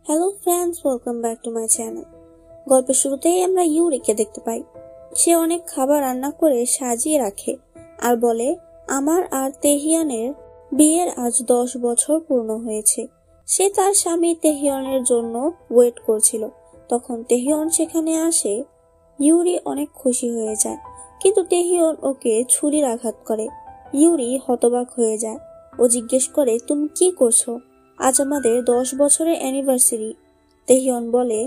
Hello friends, welcome back to my channel. গল্পের শুরুতেই আমরা ইউরিকে দেখতে পাই। সে অনেক খাবার রান্না করে সাজিয়ে রাখে আর বলে, আমার আর তেহিয়ানের বিয়ের আজ 10 বছর পূর্ণ হয়েছে। সে তার স্বামী তেহিয়নের জন্য ওয়েট করছিল। তখন তেহিয়ন সেখানে আসে। ইউরি অনেক খুশি হয়ে যায়, কিন্তু তেহিয়ন ওকে ছুরির আঘাত করে। ইউরি হতবাক হয়ে যায়। ও জিজ্ঞেস করে, তুমি কি করছো? আজ আমাদের 10 বছরের অ্যানিভার্সারি। তেহিয়ন বলে,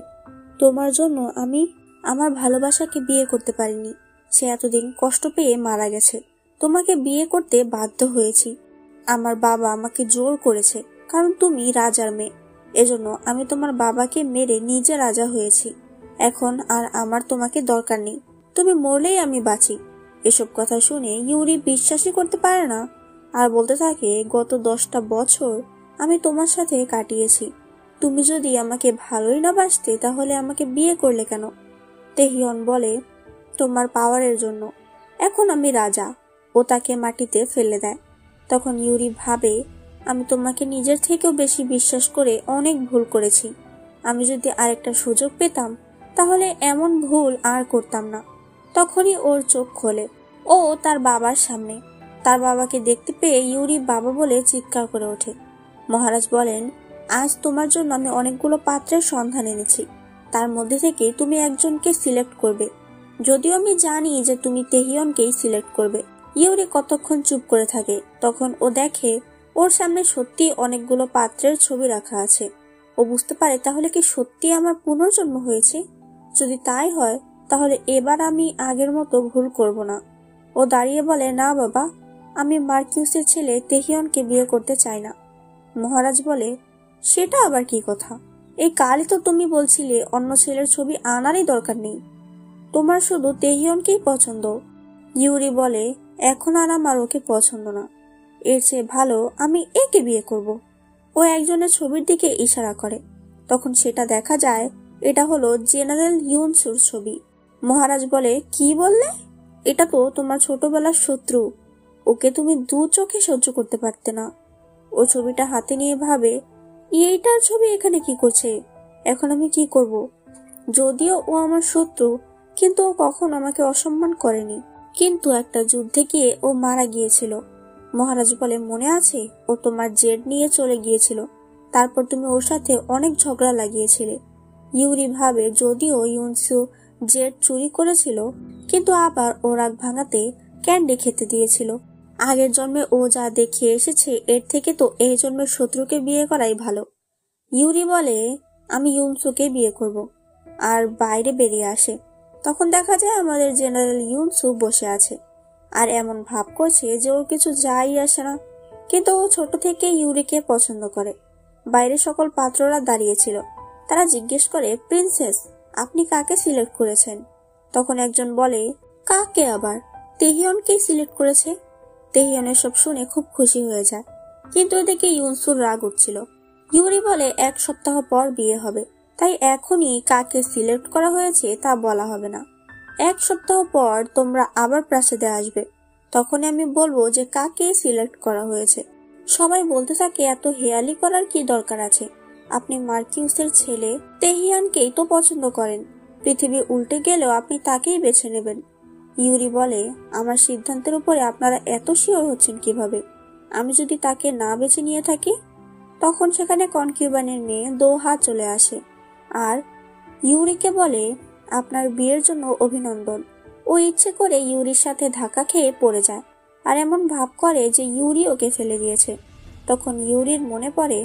তোমার জন্য আমি আমার ভালোবাসাকে বিয়ে করতে পারিনি। সে এতদিন কষ্ট পেয়ে মারা গেছে। তোমাকে বিয়ে করতে বাধ্য হয়েছি। আমার বাবা আমাকে জোর করেছে, কারণ তুমি রাজার মেয়ে। এজন্য আমি তোমার বাবাকে মেরে নিজে রাজা হয়েছি। এখন আর আমার তোমাকে দরকার নেই। তুমি মরলেই আমি বাঁচি। এসব কথা শুনে ইউরি বিশ্বাসই করতে পারে না আর বলতে থাকে, গত 10টা বছর আমি তোমার সাথে কাটিয়েছি। তুমি যদি আমাকে ভালোই না বাসতে তাহলে আমাকে বিয়ে করলে কেন? তেহিয়ন বলে, তোমার পাওয়ারের জন্য। এখন আমি রাজা। ও তাকে মাটিতে ফেলে দেয়। তখন ইউরি ভাবে, আমি তোমাকে নিজের থেকেও বেশি বিশ্বাস করে অনেক ভুল করেছি। আমি যদি আরেকটা সুযোগ পেতাম তাহলে এমন ভুল আর করতাম না। তখনই ওর চোখ খোলে। ও তার বাবার সামনে। তার বাবাকে দেখতে পেয়ে ইউরি বাবা বলে চিৎকার করে ওঠে। মহারাজ বলেন, আজ তোমার জন্য আমি অনেকগুলো পাত্রের সন্ধান এনেছি। তার মধ্যে থেকে তুমি একজনকে সিলেক্ট করবে। যদিও আমি জানি যে তুমি তেহিয়নকেই সিলেক্ট করবে। ইউরি কতক্ষণ চুপ করে থাকে। তখন ও দেখে ওর সামনে সত্যি অনেকগুলো পাত্রের ছবি রাখা আছে। ও বুঝতে পারে, তাহলে কি সত্যি আমার পুনর্জন্ম হয়েছে? যদি তাই হয় তাহলে এবার আমি আগের মতো ভুল করব না। ও দাঁড়িয়ে বলে, না বাবা, আমি মার্কিউসের ছেলে তেহিয়নকে বিয়ে করতে চাই না। মহারাজ বলে, সেটা আবার কি কথা? এই কালই তো তুমি বলছিলে অন্য ছেলের ছবি আনারই দরকার নেই, তোমার শুধু তেহিয়নকেই পছন্দ। ইউরি বলে, এখন আর আমার ওকে পছন্দ না। এর চেয়ে ভালো আমি একে বিয়ে করব। ও একজনের ছবির দিকে ইশারা করে। তখন সেটা দেখা যায় এটা হলো জেনারেল ইউনসুর ছবি। মহারাজ বলে, কি বললে? এটা তো তোমার ছোটবেলার শত্রু। ওকে তুমি দু চোখে সহ্য করতে পারতে না। ও ছবিটা হাতে নিয়ে ভাবে, এইটার ছবি এখানে কি করছে? এখন আমি কি করব? যদিও ও আমার শত্রু, কিন্তু ও কখনো আমাকে অসম্মান করেনি। কিন্তু একটা যুদ্ধে গিয়ে ও মারা গিয়েছিল। মহারাজ বলে, মনে আছে? ও তোমার জেড নিয়ে চলে গিয়েছিল। তারপর তুমি ওর সাথে অনেক ঝগড়া লাগিয়েছিলে। ইউরি ভাবে, যদিও ইউনসু জেড চুরি করেছিল, কিন্তু আবার ও রাগ ভাঙাতে ক্যান্ডি খেতে দিয়েছিল। আগের জন্মে ও যা দেখিয়ে এসেছে, এর থেকে তো এই জন্মের শত্রুকে বিয়ে করাই ভালো। ইউরি বলে, আমি ইউনসুকে বিয়ে করব। আর বাইরে বেরিয়ে আসে। তখন দেখা যায় আমাদের জেনারেল ইউনসু বসে আছে আর এমন ভাব করছে যে ওর কিছু যাই আসে না। কিন্তু ও ছোট থেকে ইউরিকে পছন্দ করে। বাইরে সকল পাত্ররা দাঁড়িয়েছিল। তারা জিজ্ঞেস করে, প্রিন্সেস, আপনি কাকে সিলেক্ট করেছেন? তখন একজন বলে, কাকে আবার? তেহিয়নকেই সিলেক্ট করেছে। তেহিয়নের সব শুনে খুব খুশি হয়ে যায়, কিন্তু এদিকে ইউনসুর রাগ উঠছিল। ইউরি বলে, 1 সপ্তাহ পর বিয়ে হবে, তাই এখনই কাকে সিলেক্ট করা হয়েছে তা বলা হবে না। 1 সপ্তাহ পর তোমরা আবার প্রাসাদে আসবে, তখন আমি বলবো যে কাকে সিলেক্ট করা হয়েছে। সবাই বলতে থাকে, এত হেয়ালি করার কি দরকার আছে? আপনি মার্কিউসের ছেলে তেহিয়ানকেই তো পছন্দ করেন। পৃথিবী উল্টে গেলেও আপনি তাকেই বেছে নেবেন। ইউরি বলে, আমার সিদ্ধান্তের উপরে আপনারা এত শিওর হচ্ছেন কিভাবে? আমি যদি তাকে না বেছে নিয়ে থাকি? তখন সেখানে কনকিউবানের মেয়ে দোহা চলে আসে আর ইউরিকে বলে, আপনার বিয়ের জন্য অভিনন্দন। ও ইচ্ছে করে ইউরির সাথে ধাক্কা খেয়ে পড়ে যায় আর এমন ভাব করে যে ইউরি ওকে ফেলে দিয়েছে। তখন ইউরির মনে পড়ে,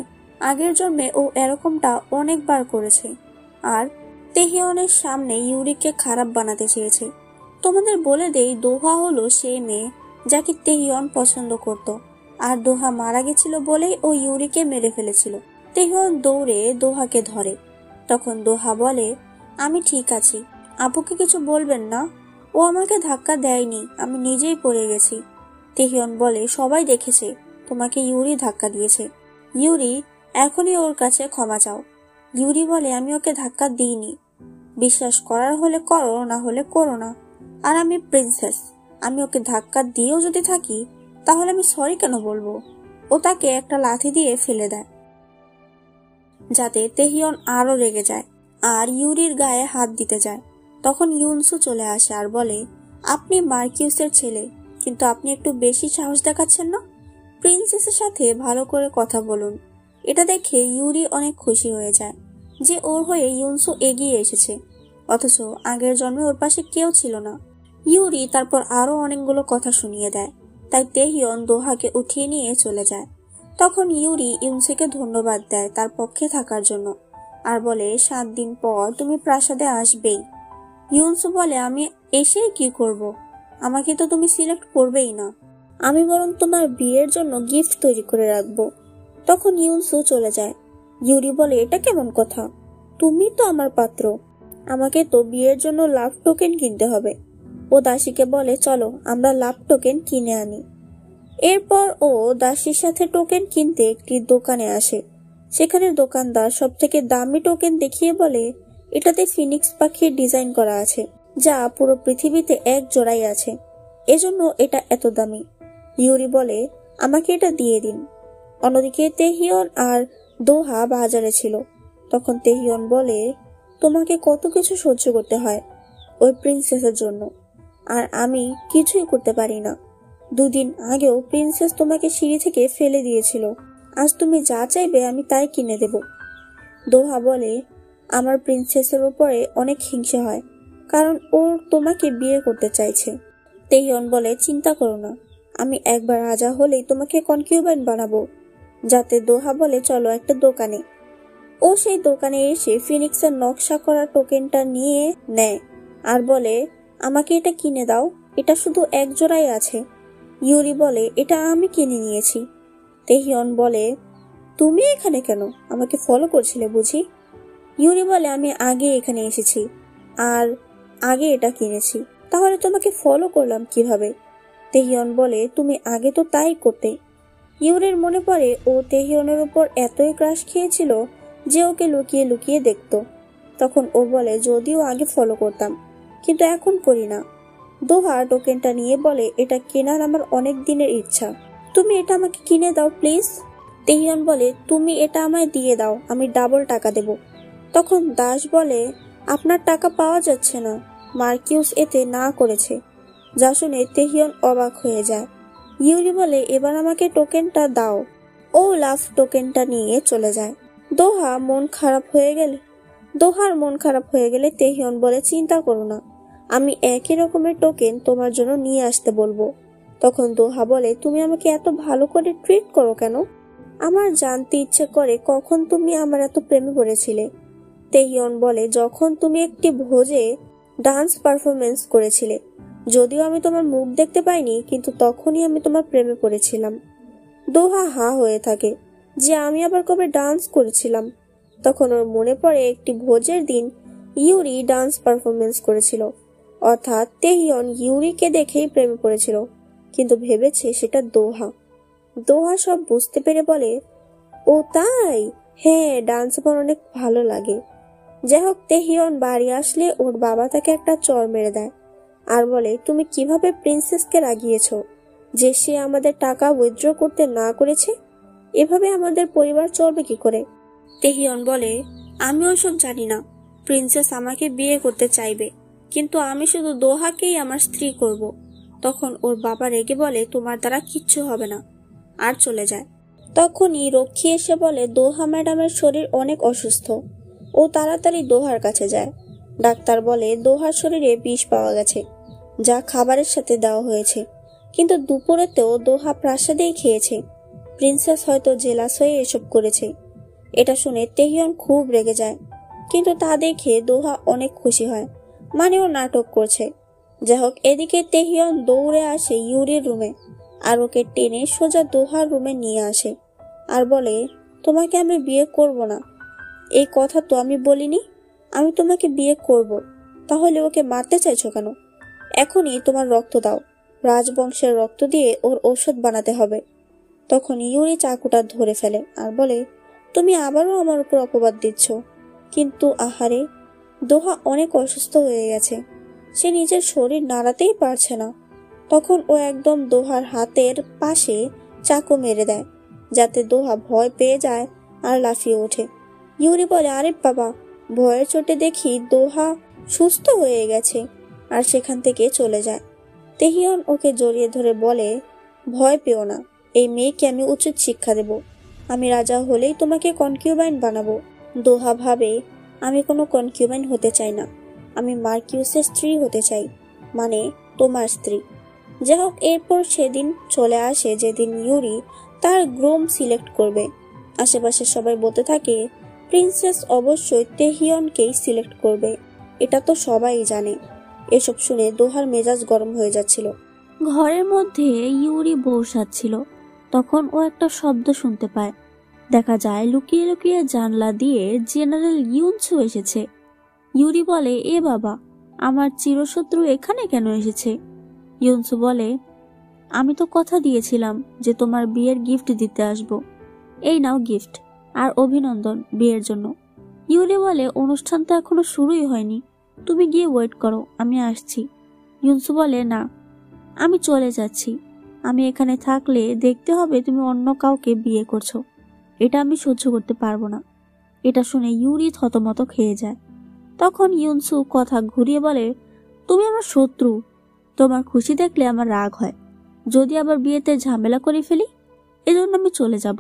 আগের জন্মে ও এরকমটা অনেকবার করেছে আর তেহিয়নের সামনে ইউরিকে খারাপ বানাতে চেয়েছে। তোমাদের বলে দেই, দোহা হলো সেই মেয়ে যাকে তেহিয়ন পছন্দ করত, আর দোহা মারা গেছিল বলেই ও ইউরিকে মেরে ফেলেছিল। তেহিয়ন দৌড়ে দোহাকে ধরে। তখন দোহা বলে, আমি ঠিক আছি, আপুকে কিছু বলবেন না। ও আমাকে ধাক্কা দেয়নি, আমি নিজেই পড়ে গেছি। তেহিয়ন বলে, সবাই দেখেছে তোমাকে ইউরি ধাক্কা দিয়েছে। ইউরি, এখনই ওর কাছে ক্ষমা চাও। ইউরি বলে, আমি ওকে ধাক্কা দিইনি। বিশ্বাস করার হলে করো, না হলে করো না। আর আমি প্রিন্সেস, আমি ওকে ধাক্কা দিয়েও যদি থাকি তাহলে আমি সরি কেন বলবো? ও তাকে একটা লাথি দিয়ে ফেলে দেয়। যাতে তেহিয়ন আরো রেগে যায় আর ইউরির গায়ে হাত দিতে যায়। তখন ইউনসু চলে আসে আর বলে, আপনি মার্কিউসের ছেলে, কিন্তু আপনি একটু বেশি সাহস দেখাচ্ছেন না? প্রিন্সেসের সাথে ভালো করে কথা বলুন। এটা দেখে ইউরি অনেক খুশি হয়ে যায় যে ওর হয়ে ইউনসু এগিয়ে এসেছে, অথচ আগের জন্মে ওর পাশে কেউ ছিল না। ইউরি তারপর আরো অনেকগুলো কথা শুনিয়ে দেয়, তাই তেহিয়ন দোহাকে উঠিয়ে নিয়ে চলে যায়। তখন ইউরি ইউনসুকে ধন্যবাদ দেয় তার পক্ষে থাকার জন্য আর বলে, 7 দিন পর তুমি প্রাসাদে আসবেই। ইউনসু বলে, আমি এসে কি করব? আমাকে তো তুমি সিলেক্ট করবেই না, আমি বরং তোমার বিয়ের জন্য গিফট তৈরি করে রাখবো। তখন ইউনসু চলে যায়। ইউরি বলে, এটা কেমন কথা? তুমি তো আমার পাত্র, আমাকে তো বিয়ের জন্য লাভ টোকেন কিনতে হবে। ও দাসীকে বলে, চলো আমরা লাভ টোকেন কিনে আনি। এরপর ও দাসীর সাথে টোকেন কিনতে একটি দোকানে আসে। সেখানে দোকানদার সব থেকে দামি টোকেন দেখিয়ে বলে, এটাতে ফিনিক্স পাখির ডিজাইন করা আছে, যা পুরো পৃথিবীতে এক জোড়াই আছে, এজন্য এটা এত দামি। ইউরি বলে, আমাকে এটা দিয়ে দিন। অন্যদিকে তেহিয়ন আর দোহা বাজারে ছিল। তখন তেহিয়ন বলে, তোমাকে কত কিছু সহ্য করতে হয় ওই প্রিন্সেসের জন্য, আর আমি কিছুই করতে পারি না। 2 দিন আগেও প্রিন্সেস তোমাকে সিঁড়ি থেকে ফেলে দিয়েছিল, আজ তুমি যা চাইবে আমি তাই কিনে দেব। দোহা বলে, আমার প্রিন্সেসের উপরে অনেক হিংসা হয়, কারণ ওর তোমাকে বিয়ে করতে চাইছে। তেহিয়ন বলে, চিন্তা করো না, আমি একবার রাজা হলেই তোমাকে কনকিউবাইন বানাবো। যাতে দোহা বলে, চলো একটা দোকানে। ও সেই দোকানে এসে ফিনিক্সের নকশা করা টোকেনটা নিয়ে নেয় আর বলে, আমাকে এটা কিনে দাও, এটা শুধু এক জোড়াই আছে। ইউরি বলে, এটা আমি কিনে নিয়েছি। তেহিয়ন বলে, তুমি এখানে কেন? আমাকে ফলো করছিলে বুঝি? ইউরি বলে, আমি আগে এখানে এসেছি আর আগে এটা কিনেছি, তাহলে তোমাকে ফলো করলাম কিভাবে? তেহিয়ন বলে, তুমি আগে তো তাই করতে। ইউরির মনে পড়ে ও তেহিয়নের উপর এতই ক্রাশ খেয়েছিল যে ওকে লুকিয়ে লুকিয়ে দেখত। তখন ও বলে, যদিও আগে ফলো করতাম, কিন্তু এখন করি না। দোহা টোকেনটা নিয়ে বলে, এটা কেনার আমার অনেক দিনের ইচ্ছা, তুমি এটা আমাকে কিনে দাও প্লিজ। তেহিয়ন বলে, তুমি এটা আমায় দিয়ে দাও, আমি ডাবল টাকা দেব। তখন দাস বলে, আপনার টাকা পাওয়া যাচ্ছে না, মার্কিউস এতে না করেছে। যা শুনে তেহিয়ন অবাক হয়ে যায়। ইউরি বলে, এবার আমাকে টোকেনটা দাও। ও লাভ টোকেনটা নিয়ে চলে যায়। দোহার মন খারাপ হয়ে গেলে তেহিয়ন বলে, চিন্তা করো না, আমি একই রকমের টোকেন তোমার জন্য নিয়ে আসতে বলবো। তখন দোহা বলে, তুমি আমাকে এত ভালো করে ট্রিট করো কেন? আমার জানতে ইচ্ছে করে কখন তুমি আমার এত প্রেমে পড়েছিলে। তেহিয়ন বলে, যখন তুমি একটি ভোজে ডান্স পারফরমেন্স করেছিলে, যদিও আমি তোমার মুখ দেখতে পাইনি, কিন্তু তখনই আমি তোমার প্রেমে পড়েছিলাম। দোহা হা হয়ে থাকে যে আমি আবার কবে ডান্স করেছিলাম। তখন ওর মনে পড়ে একটি ভোজের দিন ইউরি ডান্স পারফরমেন্স করেছিল, অর্থাৎ তেহিয়ন ইউরিকে দেখেই প্রেমে পড়েছিল, কিন্তু ভেবেছে সেটা দোহা। দোহা সব বুঝতে পেরে বলে, ও তাই, হ্যাঁ, ডান্স আমার অনেক ভালো লাগে। যাই হোক, তেহিয়ন বাড়ি আসলে ওর বাবা তাকে একটা চড় মেরে দেয় আর বলে, তুমি কিভাবে প্রিন্সেসকে রাগিয়েছ যে সে আমাদের টাকা উইথড্র করতে না করেছে? এভাবে আমাদের পরিবার চলবে কি করে? তেহিয়ন বলে, আমি ওসব জানি না, প্রিন্সেস আমাকে বিয়ে করতে চাইবে, কিন্তু আমি শুধু দোহাকেই আমার স্ত্রী করব। তখন ওর বাবা রেগে বলে, তোমার দ্বারা কিচ্ছু হবে না, আর চলে যায়। তখনই রক্ষী এসে বলে, দোহা ম্যাডামের শরীর অনেক অসুস্থ, ও তাড়াতাড়ি দোহার কাছে যায়। ডাক্তার বলে, দোহার শরীরে বিষ পাওয়া গেছে, যা খাবারের সাথে দেওয়া হয়েছে, কিন্তু দুপুরেতেও দোহা প্রাসাদেই খেয়েছে। প্রিন্সেস হয়তো জেলাস হয়ে এসব করেছে। এটা শুনে তেহিয়ন খুব রেগে যায়, কিন্তু তা দেখে দোহা অনেক খুশি হয়, মানে ও নাটক করছে। যাই হোক, এদিকে তেহিয়ন দৌড়ে আসে ইউরির রুমে আর ওকে টেনে সোজা দোহার রুমে নিয়ে আসে আর বলে, তোমাকে আমি বিয়ে করব না, এই কথা তো আমি বলিনি। আমি তোমাকে বিয়ে করব, তাহলে ওকে মারতে চাইছো কেন? এখনই তোমার রক্ত দাও, রাজবংশের রক্ত দিয়ে ওর ঔষধ বানাতে হবে। তখন ইউরি চাকুটা ধরে ফেলে আর বলে, তুমি আবারও আমার উপর অপবাদ দিচ্ছ। কিন্তু আহারে, দোহা অনেক অসুস্থ হয়ে গেছে, সে নিজের শরীর নাড়াতেই পারছে না। তখন ও একদম দোহার হাতের পাশে চাকু মেরে দেয়, যাতে দোহা ভয় পেয়ে যায় আর লাফিয়ে ওঠে। ইউরি বলে, আরে বাবা, ভয়ের চোটে দেখি দোহা সুস্থ হয়ে গেছে, আর সেখান থেকে চলে যায়। তেহিয়ন ওকে জড়িয়ে ধরে বলে, ভয় পেও না, এই মেয়েকে আমি উচিত শিক্ষা দেব। আমি রাজা হলেই তোমাকে কনকিউবাইন বানাবো। দোহা ভাবে, আমি কোনো কনকিউবাইন হতে চাই না, আমি মার্কিউসের স্ত্রী হতে চাই, মানে তোমার স্ত্রী। যাই হোক, এরপর সেদিন চলে আসে যেদিন ইউরি তার গ্রুম সিলেক্ট করবে। আশেপাশে সবাই বলতে থাকে, প্রিন্সেস অবশ্যই তেহিয়নকেই সিলেক্ট করবে, এটা তো সবাই জানে। এসব শুনে দোহার মেজাজ গরম হয়ে যাচ্ছিল। ঘরের মধ্যে ইউরি বসাচ্ছিল, তখন ও একটা শব্দ শুনতে পায়। দেখা যায় লুকিয়ে লুকিয়ে জানলা দিয়ে জেনারেল ইউনসু এসেছে। ইউরি বলে, এ বাবা, আমার চিরশত্রু এখানে কেন এসেছে? ইউনসু বলে, আমি তো কথা দিয়েছিলাম যে তোমার বিয়ের গিফট দিতে আসব, এই নাও গিফট, আর অভিনন্দন বিয়ের জন্য। ইউরি বলে, অনুষ্ঠান তো এখনো শুরুই হয়নি, তুমি গিয়ে ওয়েট করো, আমি আসছি। ইউনসু বলে, না, আমি চলে যাচ্ছি। আমি এখানে থাকলে দেখতে হবে তুমি অন্য কাউকে বিয়ে করছো, এটা আমি সহ্য করতে পারবো না। এটা শুনে ইউরি থতমত খেয়ে যায়। তখন ইউনসু কথা ঘুরিয়ে বলে, তুমি আমার শত্রু, তোমার খুশি দেখলে আমার রাগ হয়, যদি আবার বিয়েতে ঝামেলা করে ফেলি, এজন্য আমি চলে যাব।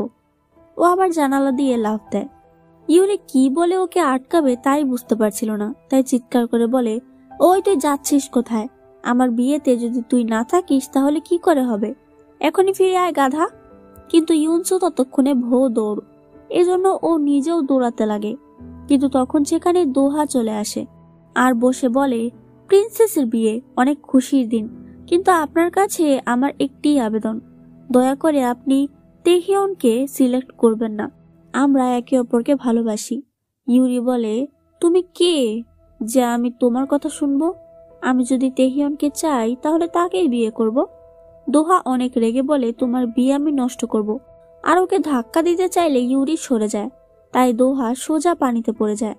ও আবার জানালা দিয়ে লাফ দেয়। ইউরি কি বলে ওকে আটকাবে তাই বুঝতে পারছিল না, তাই চিৎকার করে বলে, ওই তুই যাচ্ছিস কোথায়? আমার বিয়েতে যদি তুই না থাকিস তাহলে কি করে হবে? এখনই ফিরে আয় গাধা। কিন্তু ইউনসু ততক্ষণে ভো দৌড়, এজন্য ও নিজেও দৌড়াতে লাগে। কিন্তু তখন সেখানে দোহা চলে আসে আর বসে বলে, প্রিন্সেসের বিয়ে, অনেক খুশির দিন, কিন্তু আপনার কাছে আমার একটি আবেদন, দয়া করে আপনি তেহিয়নকে সিলেক্ট করবেন না, আমরা একে অপরকে ভালোবাসি। ইউরি বলে, তুমি কে যে আমি তোমার কথা শুনবো? আমি যদি তেহিয়নকে চাই তাহলে তাকেই বিয়ে করব। দোহা অনেক রেগে বলে, তোমার বিয়ে আমি নষ্ট করব। আর ওকে ধাক্কা দিতে চাইলে ইউরি সরে যায়, তাই দোহা সোজা পানিতে পড়ে যায়।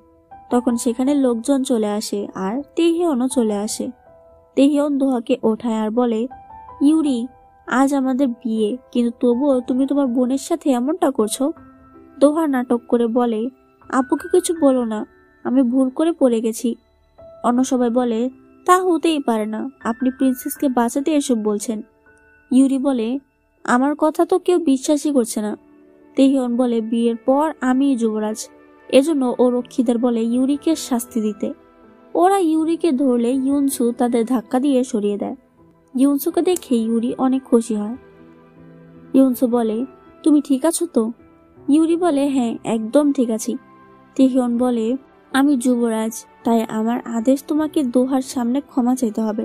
তখন সেখানে লোকজন চলে আসে আর তেহিয়নও চলে আসে। তেহিয়ন দোহাকে ওঠায় আর বলে, ইউরি, আজ আমাদের বিয়ে, কিন্তু তবুও তুমি তোমার বোনের সাথে এমনটা করছো। দোহা নাটক করে বলে, আপুকে কিছু বলো না, আমি ভুল করে পড়ে গেছি। অন্য সবাই বলে, তা হতেই পারে না, আপনি প্রিন্সেসকে বাঁচাতে এসব বলছেন। ইউরি বলে, আমার কথা তো কেউ বিশ্বাসই করছে না। তেহিয়ন বলে, বিয়ের পর আমিই যুবরাজ, এজন্য ও রক্ষীদের বলে ইউরিকে শাস্তি দিতে। ওরা ইউরিকে ধরলে ইউনসু তাদের ধাক্কা দিয়ে সরিয়ে দেয়। ইউনসুকে দেখে ইউরি অনেক খুশি হয়। ইউনসু বলে, তুমি ঠিক আছো তো? ইউরি বলে, হ্যাঁ, একদম ঠিক আছি। তেহিয়ন বলে, আমি যুবরাজ, তাই আমার আদেশ তোমাকে দোহার সামনে ক্ষমা চাইতে হবে।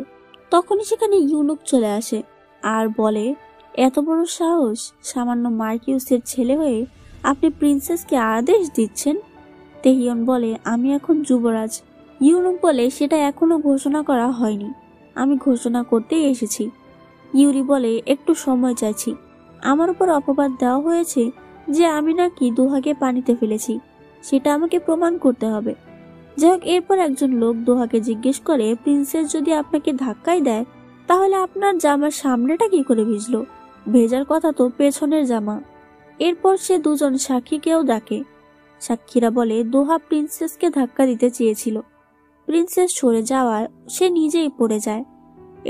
তখনই সেখানে ইউনুক চলে আসে আর বলে, এত বড় সাহস, সামান্য মার্কিউসের ছেলে হয়ে আপনি প্রিন্সেসকে আদেশ দিচ্ছেন? তেহিয়ন বলে, আমি এখন যুবরাজ। ইউনুক বলে, সেটা এখনো ঘোষণা করা হয়নি, আমি ঘোষণা করতেই এসেছি। ইউরি বলে, একটু সময় চাইছি, আমার উপর অপবাদ দেওয়া হয়েছে যে আমি নাকি দোহাকে পানিতে ফেলেছি, সেটা আমাকে প্রমাণ করতে হবে। যাই হোক, এরপর একজন লোক দোহাকে জিজ্ঞেস করে, প্রিন্সেস যদি আপনাকে ধাক্কাই দেয় তাহলে আপনার জামার সামনেটা কি করে ভিজলো? ভেজার কথা তো পেছনের জামা। এরপর সে দুজন সাক্ষীকেও ডাকে। সাক্ষীরা বলে, দোহা প্রিন্সেসকে ধাক্কা দিতে চেয়েছিল, প্রিন্সেস সরে যাওয়ায় সে নিজেই পড়ে যায়।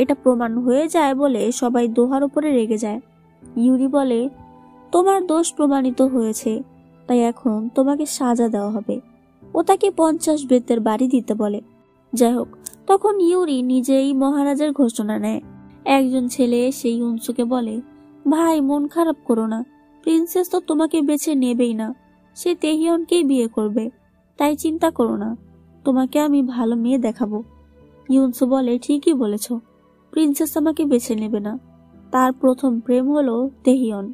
এটা প্রমাণ হয়ে যায় বলে সবাই দোহার উপরে রেগে যায়। ইউরি বলে, তোমার দোষ প্রমাণিত হয়েছে, তাই এখন তোমাকে সাজা দেওয়া হবে। ও তাকে 50 বেতের বাড়ি দিতে বলে। যাই হোক, তখন ইউরি নিজেই মহারাজের ঘোষণা নেয়। একজন ছেলে সেই ইউনসুকে বলে, ভাই, মন খারাপ করো না, প্রিন্সেস তো তোমাকে বেছে নেবেই না, সে তেহিয়নকেই বিয়ে করবে, তাই চিন্তা করো না, তোমাকে আমি ভালো মেয়ে দেখাবো। ইউনসু বলে, ঠিকই বলেছ, প্রিন্সেস আমাকে বেছে নেবে না, তার প্রথম প্রেম হলো তেহিয়ন,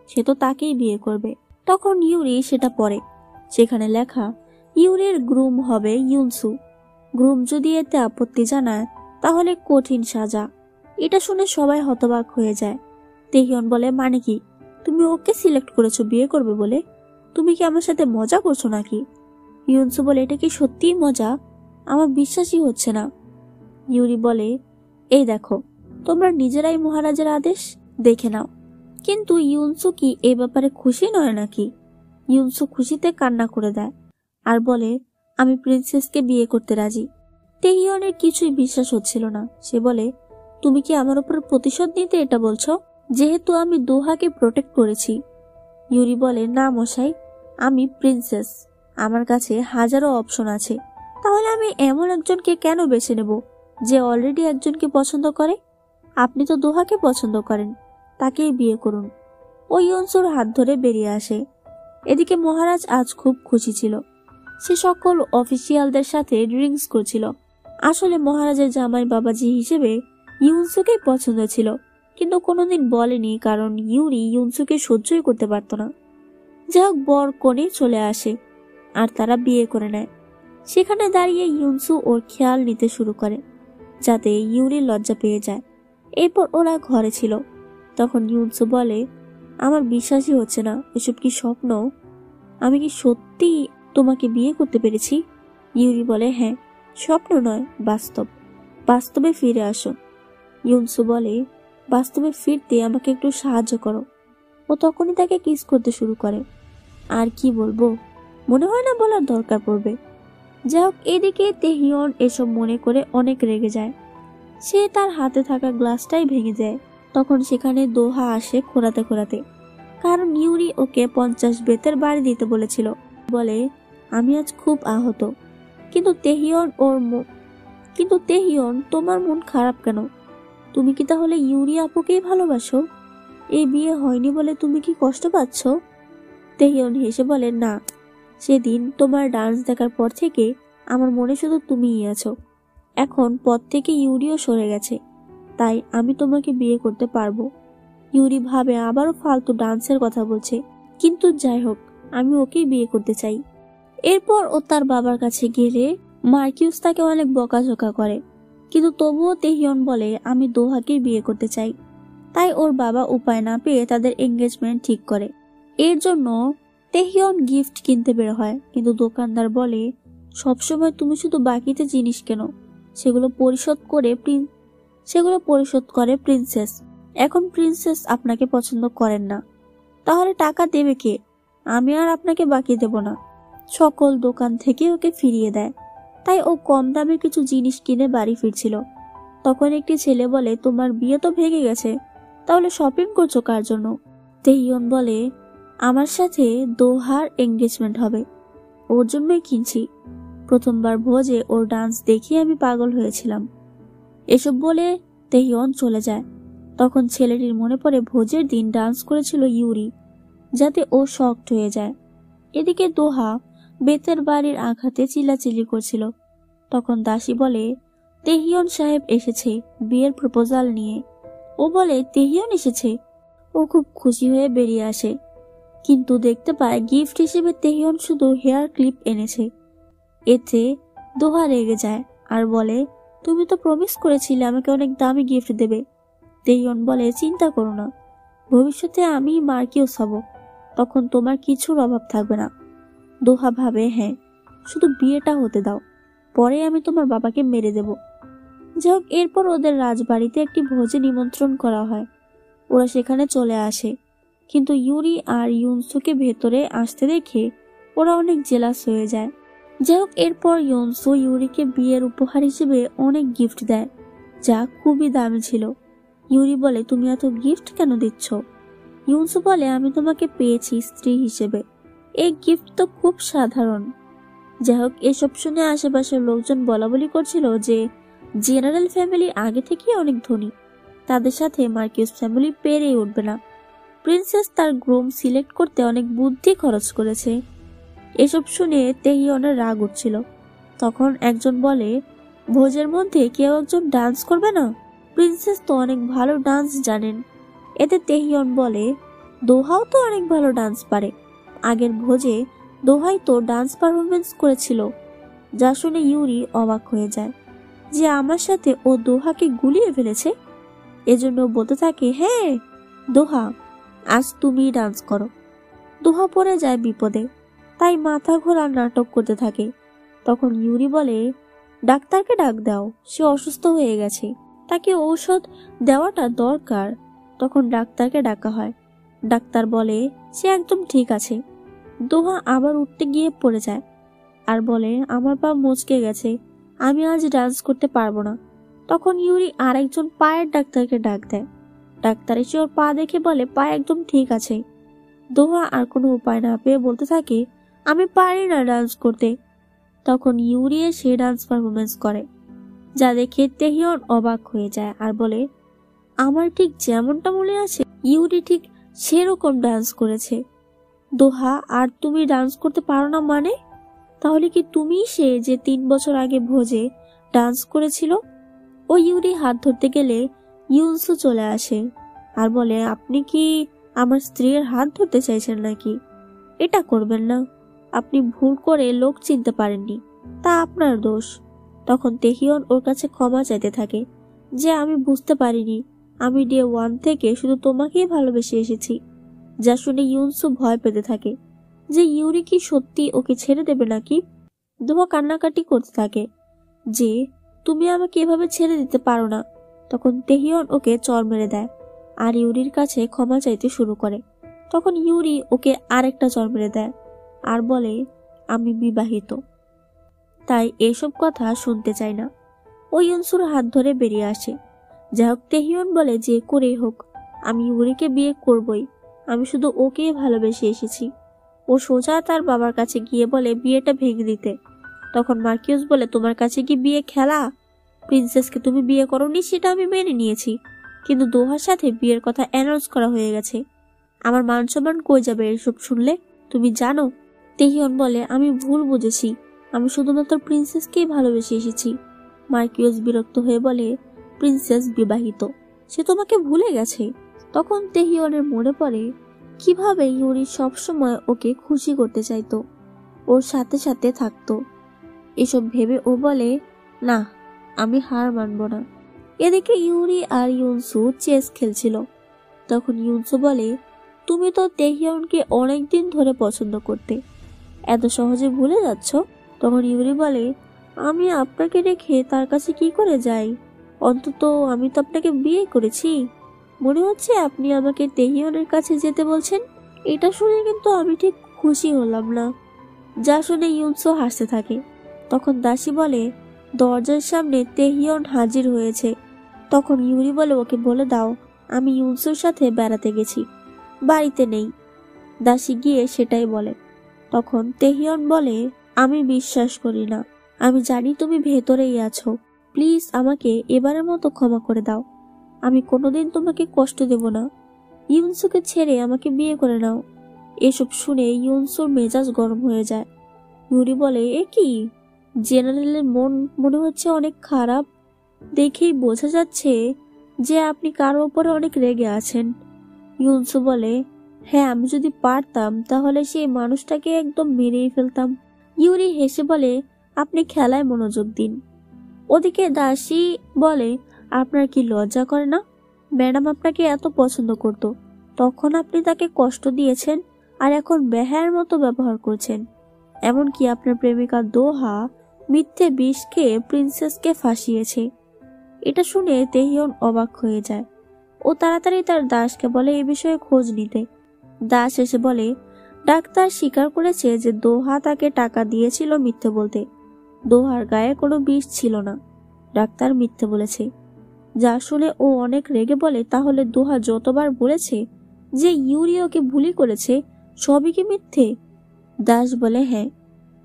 সে তো তাকেই বিয়ে করবে। তখন ইউরি সেটা পড়ে, সেখানে লেখা, ইউরির গ্রুম হবে ইউনসু। গ্রুম যদি এতে আপত্তি জানায় তাহলে কঠিন সাজা। এটা শুনে সবাই হতবাক হয়ে যায়। তেহিয়ন বলে, মানে কি, তুমি ওকে সিলেক্ট করেছো বিয়ে করবে বলে? তুমি কি আমার সাথে মজা করছো নাকি? ইউনসু বলে, এটা কি সত্যিই মজা? আমার বিশ্বাসই হচ্ছে না। ইউরি বলে, এই দেখো, তোমরা নিজেরাই মহারাজের আদেশ, দেখে নাও। কিন্তু ইউনসু কি এ ব্যাপারে খুশি নয় নাকি? ইউনসু খুশিতে কান্না করে দেয় আর বলে, আমি প্রিন্সেসকে বিয়ে করতে রাজি। তেহিয়নের কিছুই বিশ্বাস হচ্ছিল না। সে বলে, তুমি কি আমার উপর প্রতিশোধ নিতে এটা বলছো, যেহেতু আমি দোহাকে প্রোটেক্ট করেছি? ইউরি বলে, না মশাই, আমি প্রিন্সেস, আমার কাছে হাজারো অপশন আছে। তাহলে আমি এমন একজনকে কেন বেছে নেব যে অলরেডি একজনকে পছন্দ করে? আপনি তো দোহাকে পছন্দ করেন, তাকেই বিয়ে করুন। ও ইউনসুর হাত ধরে বেরিয়ে আসে। এদিকে মহারাজ আজ খুব খুশি ছিল। সে সকল অফিসিয়ালদের সাথে ড্রিঙ্কস করছিল। আসলে মহারাজের জামাই বাবাজি হিসেবে ইউনসুকেই পছন্দ ছিল, কিন্তু কোনোদিন বলেনি, কারণ ইউরি ইউনসুকে সহ্যই করতে পারত না। যাই হোক, বর কনে চলে আসে আর তারা বিয়ে করে নেয়। সেখানে দাঁড়িয়ে ইউনসু ওর খেয়াল নিতে শুরু করে, যাতে ইউরি লজ্জা পেয়ে যায়। এরপর ওরা ঘরে ছিল। তখন ইউনসু বলে, আমার বিশ্বাসই হচ্ছে না, এসব কি স্বপ্ন? আমি কি সত্যি তোমাকে বিয়ে করতে পেরেছি? ইউরি বলে, হ্যাঁ, স্বপ্ন নয়, বাস্তব। বাস্তবে ফিরে আসো। ইউনসু বলে, বাস্তবে ফিরতে আমাকে একটু সাহায্য করো। ও তখনই তাকে কিস করতে শুরু করে। আর কি বলবো, মনে হয় না বলার দরকার পড়বে। যাই হোক, এদিকে তেহিয়ন এসব মনে করে অনেক রেগে যায়। সে তার হাতে থাকা গ্লাসটাই ভেঙে দেয়। তখন সেখানে দোহা আসে খোঁড়াতে খোঁড়াতে, কারণ ইউরি ওকে 50 বেতের বাড়ি দিতে বলেছিল। বলে, আমি আজ খুব আহত। কিন্তু তেহিয়ন, তোমার মন খারাপ কেন? তুমি কি তাহলে ইউরি আপুকেই ভালোবাসো? এই বিয়ে হয়নি বলে তুমি কি কষ্ট পাচ্ছ? তেহিয়ন হেসে বলে, না, সেদিন তোমার ডান্স দেখার পর থেকে আমার মনে শুধু তুমিই আছো। এখন পথ থেকে ইউরিও সরে গেছে, তাই আমি তোমাকে বিয়ে করতে পারবো। ইউরি ভাবে আবারও ফালতু ডান্সের কথা বলছে, কিন্তু যাই হোক, আমি ওকেই বিয়ে করতে চাই। এরপর ও তার বাবার কাছে গেলে মার্কিউস তাকে অনেক বকাঝকা করে, কিন্তু তবুও তেহিয়ন বলে, আমি দোহাকে বিয়ে করতে চাই। তাই ওর বাবা উপায় না পেয়ে তাদের এঙ্গেজমেন্ট ঠিক করে। এর জন্য তেহিয়ন গিফট কিনতে বের হয়, কিন্তু দোকানদার বলে, সবসময় তুমি শুধু বাকিতে জিনিস কেন, সেগুলো পরিশোধ করে প্রিন্সেস। এখন প্রিন্সেস আপনাকে পছন্দ করেন না, তাহলে টাকা দেবে কে? আমি আর আপনাকে বাকি দেব না। সকল দোকান থেকে ওকে ফিরিয়ে দেয়। তাই ও কম দামে কিছু জিনিস কিনে বাড়ি ফিরছিল। তখন একটি ছেলে বলে, তোমার বিয়ে তো ভেঙে গেছে, তাহলে শপিং করছো কার জন্য? তেহিয়ন বলে, আমার সাথে দোহার এঙ্গেজমেন্ট হবে, ওর জন্যই কিনছি। প্রথমবার ভোজে ওর ডান্স দেখিয়ে আমি পাগল হয়েছিলাম। এসব বলে তেহিয়ন চলে যায়। তখন ছেলেটির মনে পড়ে ভোজের দিন ডান্স করেছিল ইউরি, যাতে ও শকড হয়ে যায়। এদিকে দোহা বেতের বাড়ির আঘাতে চিল্লাচিল্লি করছিল। তখন দাসী বলে, তেহিয়ন সাহেব এসেছে বিয়ের প্রপোজাল নিয়ে। ও বলে, তেহিয়ন এসেছে? ও খুব খুশি হয়ে বেরিয়ে আসে, কিন্তু দেখতে পায় গিফট হিসেবে তেহিয়ন শুধু হেয়ার ক্লিপ এনেছে। এতে দোহা রেগে যায় আর বলে, তুমি তো প্রমিস করেছিলে আমাকে অনেক দামি গিফট দেবে। তেহিয়ন বলে, চিন্তা করো না, ভবিষ্যতে আমি মার্কিউস হব, তখন তোমার কিছুর অভাব থাকবে না। দোহা ভাবে, হ্যাঁ, শুধু বিয়েটা হতে দাও, পরে আমি তোমার বাবাকে মেরে দেব। যাই হোক, এরপর ওদের রাজবাড়িতে একটি ভোজে নিমন্ত্রণ করা হয়। ওরা সেখানে চলে আসে, কিন্তু ইউরি আর ইউনসুকে ভেতরে আসতে দেখে ওরা অনেক জেলাস হয়ে যায়। যাই হোক, এরপর ইউনসু ইউরিকে বিয়ের উপহার হিসেবে অনেক গিফট দেয়, যা খুবই দামি ছিল। ইউরি বলে, তুমি এত গিফট কেন দিচ্ছ? ইউনসু বলে, আমি তোমাকে পেয়েছি স্ত্রী হিসেবে, এই গিফট তো খুব সাধারণ। যাই হোক, এসব শুনে আশেপাশের লোকজন বলা বলি করছিল যে জেনারেল ফ্যামিলি আগে থেকেই অনেক ধনী, তাদের সাথে মার্কিউস ফ্যামিলি পেরেই উঠবে না। প্রিন্সেস তার গ্রুম সিলেক্ট করতে অনেক বুদ্ধি খরচ করেছে। এসব শুনে তেহিয়নের রাগ উঠছিল। তখন একজন বলে, ভোজের মধ্যে কেউ একজন ডান্স করবে না? প্রিন্সেস তো অনেক ভালো ডান্স জানেন। এতে তেহিয়ন বলে, দোহাও তো অনেক ভালো ডান্স পারে, আগের ভোজে দোহাই তো ডান্স পারফরমেন্স করেছিল। যা শুনে ইউরি অবাক হয়ে যায় যে আমার সাথে ও দোহাকে গুলিয়ে ফেলেছে। এজন্য বলতে থাকে, হ্যাঁ দোহা, আজ তুমি ডান্স করো। দোহা পড়ে যায় বিপদে, তাই মাথা ঘোরার নাটক করতে থাকে। তখন ইউরি বলে, ডাক্তারকে ডাক দাও, সে অসুস্থ হয়ে গেছে, তাকে ঔষধ দেওয়াটা দরকার। তখন ডাক্তারকে ডাকা হয়। ডাক্তার বলে, সে একদম ঠিক আছে। দোহা আবার উঠতে গিয়ে পড়ে যায়। আর বলে আমার পা মচকে গেছে, আমি আজ ডান্স করতে পারবো না। তখন ইউরি আরেকজন পায়ের ডাক্তারকে ডাক দেয়। ডাক্তার এসে ওর পা দেখে বলে পা একদম ঠিক আছে। দোহা আর কোনো উপায় না পেয়ে বলতে থাকে আমি পারি না ডান্স করতে। তখন ইউরি এসে ডান্স পারফরমেন্স করে, যা দেখে তেহিয়ন অবাক হয়ে যায় আর বলে আমার ঠিক যেমনটা মনে আছে ইউরি ঠিক সেরকম ডান্স করেছে। দোহা আর তুমি ডান্স করতে পারো না মানে? তাহলে কি তুমি সে যে 3 বছর আগে ভোজে ডান্স করেছিল? ও ইউরি হাত ধরতে গেলে ইউনসু চলে আসে আর বলে আপনি কি আমার স্ত্রীর হাত ধরতে চাইছেন নাকি? এটা করবেন না, আপনি ভুল করে লোক চিনতে পারেননি, তা আপনার দোষ। তখন তেহিয়ন ওর কাছে ক্ষমা চাইতে থাকে যে আমি বুঝতে পারিনি, আমি ডে 1 থেকে শুধু তোমাকেই ভালোবেসে এসেছি। যা শুনে ইউনসু ভয় পেতে থাকে যে ইউরি কি সত্যি ওকে ছেড়ে দেবে নাকি। দোহা কান্নাকাটি করতে থাকে যে তুমি আমাকে এভাবে ছেড়ে দিতে পারো না। তখন তেহিয়ন ওকে চড় মেরে দেয় আর ইউরির কাছে ক্ষমা চাইতে শুরু করে। তখন ইউরি ওকে আরেকটা চড় মেরে দেয় আর বলে আমি বিবাহিত, তাই এসব কথা শুনতে চাই না। ও ইউনসুর হাত ধরে বেরিয়ে আসে। যাই হোক, তেহিয়ন বলে যে করেই হোক আমি ইউরিকে বিয়ে করবই, আমি শুধু ওকেই ভালোবেসে এসেছি। ও সোজা তার বাবার কাছে গিয়ে বলে বিয়েটা ভেঙে দিতে। তখন মার্কিউস বলে তোমার কাছে কি বিয়ে খেলা? প্রিন্সেসকে তুমি বিয়ে করোনি সেটা আমি মেনে নিয়েছি, কিন্তু দোহার সাথে বিয়ের কথা অ্যানাউন্স করা হয়ে গেছে, আমার মান সম্মান কই যাবে এসব শুনলে? তুমি জানো? তেহিয়ন বলে আমি ভুল বুঝেছি, আমি শুধুমাত্র প্রিন্সেসকেই ভালোবেসে এসেছি। মার্কিউস বিরক্ত হয়ে বলে প্রিন্সেস বিবাহিত, সে তোমাকে ভুলে গেছে। তখন তেহিয়নের মনে পড়ে কিভাবে ইউরি সবসময় ওকে খুশি করতে চাইতো, ওর সাথে সাথে থাকতো। এসব ভেবে ও বলে না, আমি হার মানব না। এদিকে ইউরি আর ইউনসু চেস খেলছিল। তখন ইউনসু বলে তুমি তো তেহিয়নকে অনেকদিন ধরে পছন্দ করতে, এত সহজে ভুলে যাচ্ছ? তখন ইউরি বলে আমি আপনাকে রেখে তার কাছে কি করে যাই? অন্তত আমি তো আপনাকে বিয়ে করেছি, মনে হচ্ছে আপনি আমাকে তেহিয়নের কাছে যেতে বলছেন। এটা শুনে কিন্তু আমি ঠিক খুশি হলাম না। যা শুনে ইউনসু হাসতে থাকে। তখন দাসী বলে দরজার সামনে তেহিয়ন হাজির হয়েছে। তখন ইউরি বলে ওকে বলে দাও আমি ইউনসুর সাথে বেড়াতে গেছি, বাড়িতে নেই। দাসী গিয়ে সেটাই বলে। তখন তেহিয়ন বলে আমি বিশ্বাস করি না, আমি জানি তুমি ভেতরেই আছো, প্লিজ আমাকে এবারের মতো ক্ষমা করে দাও, আমি কোনোদিন তোমাকে কষ্ট দেব না, ইউনসুকে ছেড়ে আমাকে বিয়ে করে নাও। এসব শুনে ইউনসুর মেজাজ গরম হয়ে যায়। ইউরি বলে এ কি, জেনারেলের মন মনে হচ্ছে অনেক খারাপ, দেখেই বোঝা যাচ্ছে যে আপনি কারো উপরে অনেক রেগে আছেন। ইউনসু বলে হ্যাঁ, আমি যদি পারতাম তাহলে সেই মানুষটাকে একদম মেরেই ফেলতাম। ইউরি হেসে বলে আপনি খেলায় মনোযোগ দিন। ওদিকে দাসী বলে আপনার কি লজ্জা করে না? ম্যাডাম আপনাকে এত পছন্দ করত, তখন আপনি তাকে কষ্ট দিয়েছেন আর এখন বেহায়ার মতো ব্যবহার করছেন। এমনকি আপনার প্রেমিকা দোহা মিথ্যে বিষ খেয়ে প্রিন্সেসকে ফাঁসিয়েছে। এটা শুনে তেহিয়ন অবাক হয়ে যায়। ও তাড়াতাড়ি তার দাসকে বলে এ বিষয়ে খোঁজ নিতে। দাস এসে বলে ডাক্তার স্বীকার করেছে যে দোহা তাকে টাকা দিয়েছিল মিথ্যে বলতে, দোহার গায়ে কোনো বিষ ছিল না, ডাক্তার মিথ্যে বলেছে। যা শুনে ও অনেক রেগে বলে তাহলে দোহা যতবার বলেছে যে ইউরি ওকে বুলি করেছে সবই কি মিথ্যে? দাস বলে হ্যাঁ,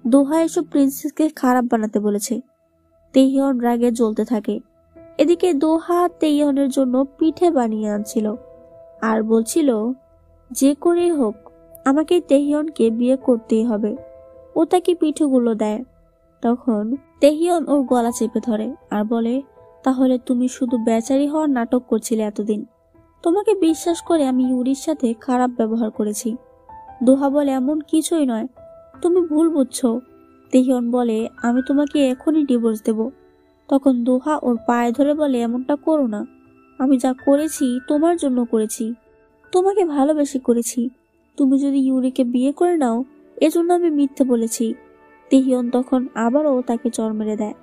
দোহা এসব প্রিন্সেসকে খারাপ বানাতে বলেছে। তেহিয়ন রাগে জ্বলতে থাকে। এদিকে দোহা তেহিয়নের জন্য পিঠে বানিয়ে আনছিল আর বলছিল যে করে হোক আমাকে তেহিয়নকে বিয়ে করতেই হবে। ও তাকে পিঠেগুলো দেয়। তখন তেহিয়ন ওর গলা চেপে ধরে আর বলে তাহলে তুমি শুধু বেচারি হওয়ার নাটক করছিলে এতদিন, তোমাকে বিশ্বাস করে আমি ইউরির সাথে খারাপ ব্যবহার করেছি। দোহা বলে এমন কিছুই নয়, তুমি ভুল বুঝছো। তেহিয়ন বলে আমি তোমাকে এখনই ডিভোর্স দেব। তখন দোহা ওর পায়ে ধরে বলে এমনটা করো না, আমি যা করেছি তোমার জন্য করেছি, তোমাকে ভালোবেসে করেছি, তুমি যদি ইউরিকে বিয়ে করে নাও এজন্য আমি মিথ্যে বলেছি। তেহিয়ন তখন আবারও তাকে চড় মেরে দেয়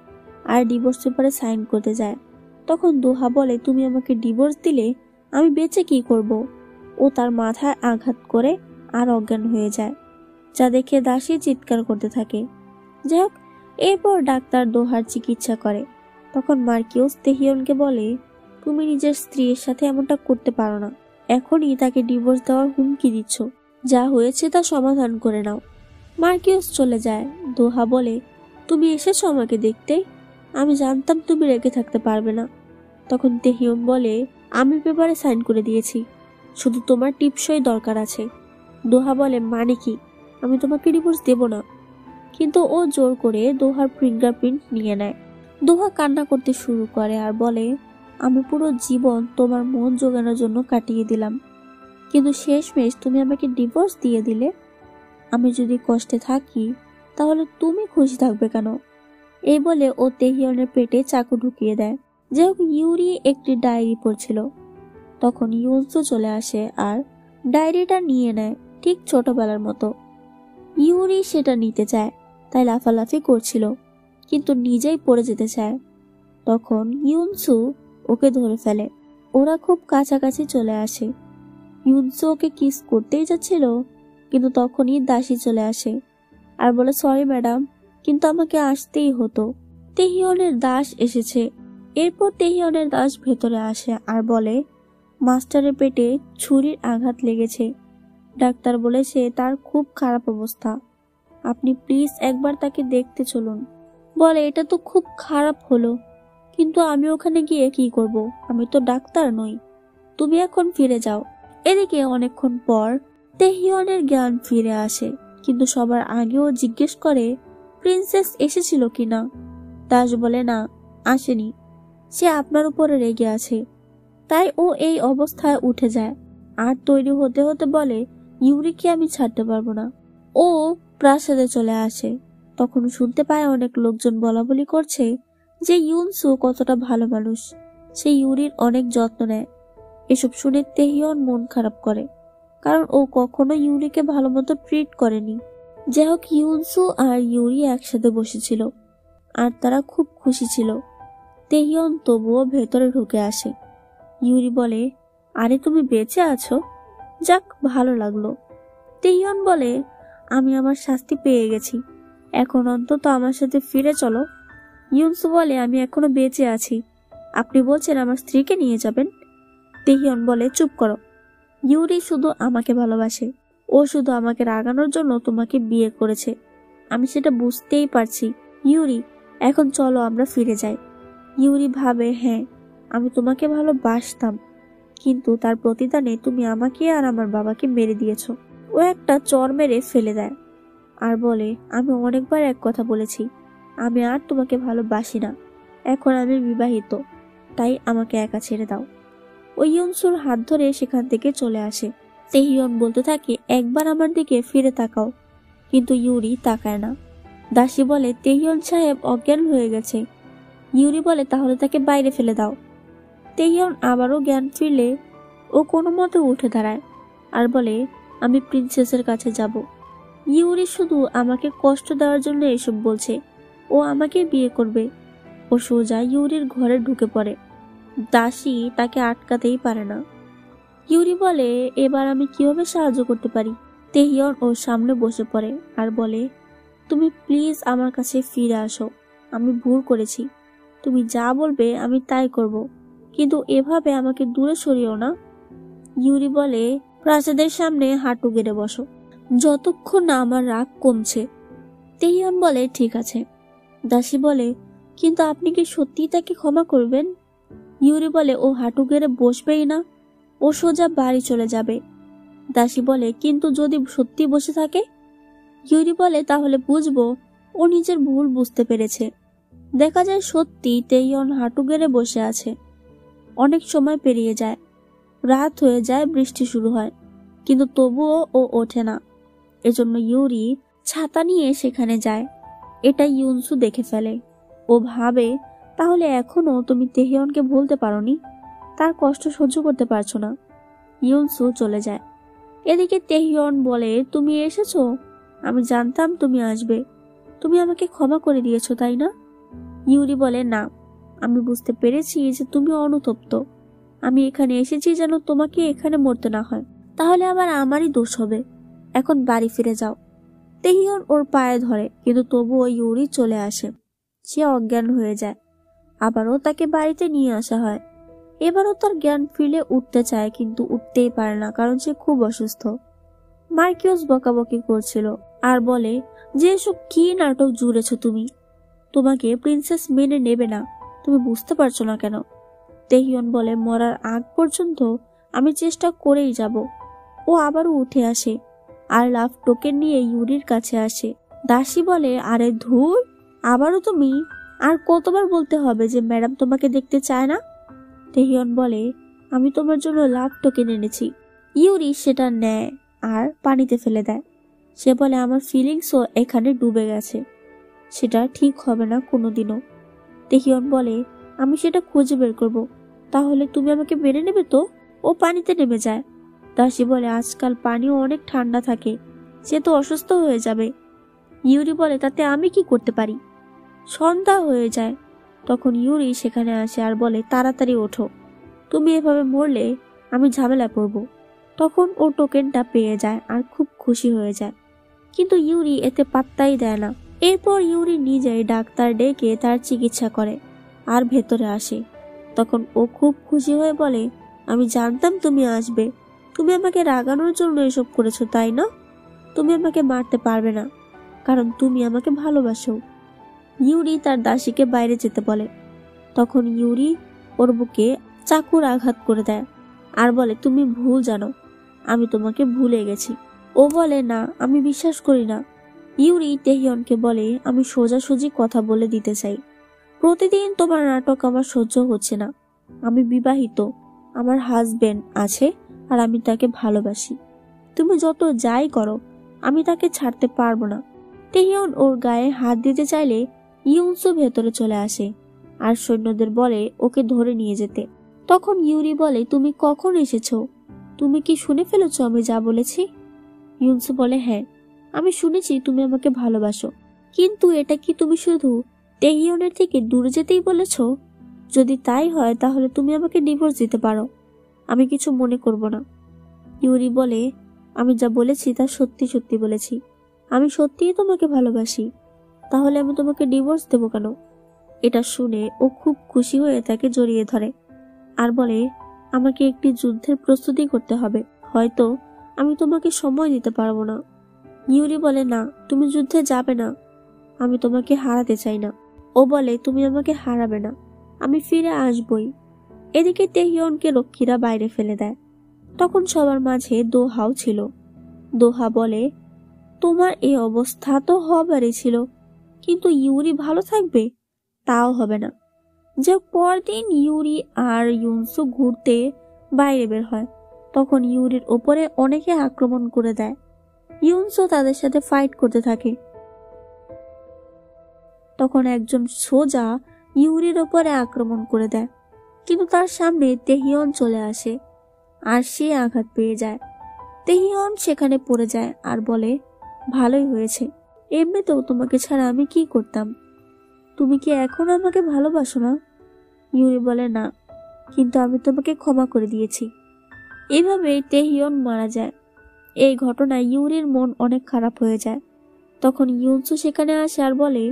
আর ডিভোর্স পেপারে সাইন করতে যায়। তখন দোহা বলে তুমি আমাকে ডিভোর্স দিলে আমি বেঁচে কি করব? ও তার মাথায় আঘাত করে আর অজ্ঞান হয়ে যায়, যা দেখে দাসী চিৎকার করতে থাকে। যাই হোক, এরপর ডাক্তার দোহার চিকিৎসা করে। তখন মার্কিউস তেহিয়নকে বলে, তুমি নিজের স্ত্রীর সাথে এমনটা করতে পারো না, এখনই তাকে ডিভোর্স দেওয়ার হুমকি দিচ্ছ, যা হয়েছে তা সমাধান করে নাও। মার্কিউস চলে যায়। দোহা বলে, তুমি এসেছো আমাকে দেখতে, আমি জানতাম তুমি রেগে থাকতে পারবে না। তখন তেহিয়ন বলে, আমি পেপারে সাইন করে দিয়েছি, শুধু তোমার টিপসই দরকার আছে। দোহা বলে, মানে কি? আমি তোমাকে ডিভোর্স দেব না। কিন্তু ও জোর করে দোহার ফিঙ্গারপ্রিন্ট নিয়ে নেয়। দোহা কান্না করতে শুরু করে আর বলে, আমি পুরো জীবন তোমার মন জোগানোর জন্য কাটিয়ে দিলাম, কিন্তু শেষমেশ তুমি আমাকে ডিভোর্স দিয়ে দিলে। আমি যদি কষ্টে থাকি তাহলে তুমি খুশি থাকবে কেন? এই বলে ও তেহিয়নের পেটে চাকু ঢুকিয়ে দেয়। যাই হোক, ইউরি একটি ডায়েরি পড়ছিল। তখন ইউনসু চলে আসে আর ডায়েরিটা নিয়ে নেয়, ঠিক ছোটবেলার মতো। ইউরি সেটা নিতে চায়, তাই লাফালাফি করছিল, কিন্তু নিজেই পড়ে যেতে চায়। তখন ইউনসু ওকে ধরে ফেলে। ওরা খুব কাছাকাছি চলে আসে। ইউনসু ওকে কিস করতেই যাচ্ছিল, কিন্তু তখনই দাসী চলে আসে আর বলে, সরি ম্যাডাম, কিন্তু আমাকে আসতেই হতো। তেহিয়নের দাস এসেছে। এরপর তেহিয়নের দাস ভেতরে আসে আর বলে, মাস্টারের পেটে ছুরির আঘাত লেগেছে, ডাক্তার বলেছে তার খুব খারাপ অবস্থা, আপনি প্লিজ একবার তাকে দেখতে চলুন। বলে, এটা তো খুব খারাপ হলো, কিন্তু আমি ওখানে গিয়ে কি করব? আমি তো ডাক্তার নই, তুমি এখন ফিরে যাও। এদিকে অনেকক্ষণ পর তেহিয়নের জ্ঞান ফিরে আসে, কিন্তু সবার আগেও জিজ্ঞেস করে, প্রিন্সেস এসেছিল কিনা? দাস বলে, না, আসেনি, সে আপনার উপরে রেগে আছে, তাই ও এই অবস্থায় উঠে যায় আর তৈরি হতে হতে বলে, ইউরিকে আমি ছাড়তে পারবো না। ও প্রাসাদে চলে আসে। তখন শুনতে পায় অনেক লোকজন বলাবলি করছে যে ইউনসু কতটা ভালো মানুষ, সে ইউরির অনেক যত্ন নেয়। এসব শুনে তেহিয়ন মন খারাপ করে, কারণ ও কখনো ইউরিকে ভালো মতো ট্রিট করেনি। যাই হোক, ইউনসু আর ইউরি একসাথে বসেছিল আর তারা খুব খুশি ছিল। তেহিয়ন তবুও ভেতরে ঢুকে আসে। ইউরি বলে, আরে তুমি বেঁচে আছো, যাক ভালো লাগলো। তেহিয়ন বলে, আমি আমার শাস্তি পেয়ে গেছি, এখন অন্তত আমার সাথে ফিরে চলো। ইউনসু বলে, আমি এখনো বেঁচে আছি, আপনি বলছেন আমার স্ত্রীকে নিয়ে যাবেন? তেহিয়ন বলে, চুপ করো, ইউরি শুধু আমাকে ভালোবাসে, ও শুধু আমাকে রাগানোর জন্য তোমাকে বিয়ে করেছে, আমি সেটা বুঝতেই পারছি। ইউরি, এখন চলো আমরা ফিরে যাই। ইউরি ভাবে, হ্যাঁ, আমি তোমাকে ভালোবাসতাম, কিন্তু তার প্রতিদানে তুমি আমাকে আর আমার বাবাকে মেরে দিয়েছো। ও একটা চর মেরে ফেলে দেয় আর বলে, আমি অনেকবার এক কথা বলেছি, আমি আর তোমাকে ভালোবাসি না, এখন আমি বিবাহিত, তাই আমাকে একা ছেড়ে দাও। ওই ইউনসুর হাত ধরে সেখান থেকে চলে আসে। তেহিয়ন বলতে থাকে, একবার আমার দিকে ফিরে তাকাও, কিন্তু ইউরি তাকায় না। দাসী বলে, তেহিয়ন সাহেব অজ্ঞান হয়ে গেছে। ইউরি বলে, তাহলে তাকে বাইরে ফেলে দাও। তেহিয়ন আবারও জ্ঞান ফিরলে ও কোনো মতে উঠে দাঁড়ায় আর বলে, আমি প্রিন্সেসের কাছে যাব। ইউরি শুধু আমাকে কষ্ট দেওয়ার জন্য এসব বলছে, ও আমাকে বিয়ে করবে। ও সোজা ইউরির ঘরে ঢুকে পড়ে। দাসী তাকে আটকাতেই পারে না। ইউরি বলে, এবার আমি কিভাবে সাহায্য করতে পারি? তেহিয়ন ওর সামনে বসে পড়ে আর বলে, তুমি প্লিজ আমার কাছে ফিরে আসো, আমি ভুল করেছি, তুমি যা বলবে আমি তাই করব, কিন্তু এভাবে আমাকে দূরে সরিও না। ইউরি বলে, প্রাসাদের সামনে হাঁটু গেড়ে বসো, যতক্ষণ না আমার রাগ কমছে। তেহিয়ন বলে, ঠিক আছে। দাসী বলে, কিন্তু আপনি কি সত্যিই তাকে ক্ষমা করবেন? ইউরি বলে, ও হাঁটু গেড়ে বসবেই না, ও সোজা বাড়ি চলে যাবে। দাসী বলে, কিন্তু যদি সত্যি বসে থাকে? ইউরি বলে, তাহলে বুঝবো ও নিজের ভুল বুঝতে পেরেছে। দেখা যায় সত্যি তেহিয়ন হাঁটু গেড়ে বসে আছে। অনেক সময় পেরিয়ে যায়, রাত হয়ে যায়, বৃষ্টি শুরু হয়, কিন্তু তবুও ও ওঠে না। এজন্য ইউরি ছাতা নিয়ে সেখানে যায়। এটা ইউনসু দেখে ফেলে। ও ভাবে, তাহলে এখনো তুমি তেহিয়নকে ভুলতে পারোনি, তার কষ্ট সহ্য করতে পারছো না। ইউনসু চলে যায়। এদিকে তেহিয়ন বলে, তুমি এসেছো, আমি জানতাম তুমি আসবে, তুমি আমাকে ক্ষমা করে দিয়েছো তাই না? ইউরি বলে, না, আমি বুঝতে পেরেছি যে তুমি অনুতপ্ত, আমি এখানে এসেছি যেন তোমাকে এখানে মরতে না হয়, তাহলে আবার আমারই দোষ হবে, এখন বাড়ি ফিরে যাও। তেহিয়ন ওর পায়ে ধরে, কিন্তু তবুও ইউরি চলে আসে। সে অজ্ঞান হয়ে যায়। আবারও তাকে বাড়িতে নিয়ে আসা হয়। এবারও তার জ্ঞান ফিরে উঠতে চায়, কিন্তু উঠতেই পারে না, কারণ সে খুব অসুস্থ। মার্কিউস বকাবকি করছিল আর বলে যে এসব কি নাটক জুড়েছ তুমি, তোমাকে প্রিন্সেস মেনে নেবে না, তুমি বুঝতে পারছো না কেন? তেহিয়ন বলে মরার আগ পর্যন্ত আমি চেষ্টা করেই যাব। ও আবারও উঠে আসে আর লাভ টোকেন নিয়ে ইউরির কাছে আসে। দাসী বলে, আরে ধুর, আবারও তুমি? আর কতবার বলতে হবে যে ম্যাডাম তোমাকে দেখতে চায় না? তেহিয়ন বলে, আমি তোমার জন্য লাভ টোকেন এনেছি। ইউরি সেটা নেয় আর পানিতে ফেলে দেয়। সে বলে, আমার ফিলিংসও এখানে ডুবে গেছে, সেটা ঠিক হবে না কোনোদিনও। তেহিয়ন বলে, আমি সেটা খুঁজে বের করব, তাহলে তুমি আমাকে মেনে নেবে তো? ও পানিতে নেমে যায়। দাসী বলে, আজকাল পানিও অনেক ঠান্ডা থাকে, সে তো অসুস্থ হয়ে যাবে। ইউরি বলে, তাতে আমি কি করতে পারি? সন্ধ্যা হয়ে যায়। তখন ইউরি সেখানে আসে আর বলে, তাড়াতাড়ি ওঠো, তুমি এভাবে মরলে আমি ঝামেলা পড়ব। তখন ও টোকেনটা পেয়ে যায় আর খুব খুশি হয়ে যায়, কিন্তু ইউরি এতে পাত্তাই দেয় না। এরপর ইউরি নিজেই ডাক্তার ডেকে তার চিকিৎসা করে আর ভেতরে আসে। তখন ও খুব খুশি হয়ে বলে, আমি জানতাম তুমি আসবে, তুমি আমাকে রাগানোর জন্য এসব করেছো, তাই না? তুমি আমাকে মারতে পারবে না, কারণ তুমি আমাকে ভালোবাসো। ইউরি তার দাসীকে বাইরে যেতে বলে। তখন ইউরি ওর বুকে চাকুর আঘাত করে দেয় আর বলে, তুমি ভুল জানো, আমি তোমাকে ভুলে গেছি। ও বলে, না, আমি বিশ্বাস করি না। ইউরি তেহিয়নকে বলে, আমি সোজাসুজি কথা বলে দিতে চাই, প্রতিদিন তোমার নাটক আমার সহ্য হচ্ছে না। আমি বিবাহিত, আমার হাজবেন্ড আছে আর আমি তাকে ভালোবাসি। তুমি যত যাই করো, আমি তাকে ছাড়তে পারবো না। তেহিয়ন ওর গায়ে হাত দিতে চাইলে ইউনসু ভেতরে চলে আসে আর সৈন্যদের বলে ওকে ধরে নিয়ে যেতে। তখন ইউরি বলে, তুমি কখন এসেছো? তুমি কি শুনে ফেলেছো আমি যা বলেছি? ইউনসু বলে, হ্যাঁ, আমি শুনেছি তুমি আমাকে ভালোবাসো, কিন্তু এটা কি তুমি শুধু তেহিয়নের থেকে দূরে যেতেই বলেছো? যদি তাই হয় তাহলে তুমি আমাকে ডিভোর্স দিতে পারো, আমি কিছু মনে করব না। ইউরি বলে, আমি যা বলেছি তা সত্যি সত্যি বলেছি, আমি সত্যিই তোমাকে ভালোবাসি, তাহলে আমি তোমাকে ডিভোর্স দেবো কেন? এটা শুনে ও খুব খুশি হয়ে তাকে জড়িয়ে ধরে আর বলে, আমাকে একটি যুদ্ধের প্রস্তুতি করতে হবে, হয়তো আমি তোমাকে সময় দিতে পারবো না। ইউরি বলে, না, তুমি যুদ্ধে যাবে না, আমি তোমাকে হারাতে চাই না। ও বলে, তুমি আমাকে হারাবে না, আমি ফিরে আসবই। এদিকে তেহিয়নকে রক্ষীরা বাইরে ফেলে দেয়। তখন সবার মাঝে দোহাও ছিল। দোহা বলে, তোমার এই অবস্থা তো হবারই ছিল, কিন্তু ইউরি ভালো থাকবে তাও হবে না। যে পরদিন ইউরি আর ইউনসু ঘুরতে বাইরে বের হয়, তখন ইউরির ওপরে অনেকে আক্রমণ করে দেয়। ইউনসু তাদের সাথে ফাইট করতে থাকে। তখন একজন সোজা ইউরির ওপরে আক্রমণ করে দেয়, কিন্তু তার সামনে তেহিয়ন চলে আসে আর সে আঘাত পেয়ে যায়। তেহিয়ন সেখানে পড়ে যায় আর বলে, ভালোই হয়েছে, এমনিতেও তোমাকে ছাড়া আমি কি করতাম। তুমি কি এখন আমাকে ভালোবাসো না? ইউরি বলে, না, কিন্তু আমি তোমাকে ক্ষমা করে দিয়েছি। এভাবে তেহিয়ন মারা যায়। এই ঘটনায় ইউরির মন অনেক খারাপ হয়ে যায়। তখন ইউনসু সেখানে আসে আর বলে,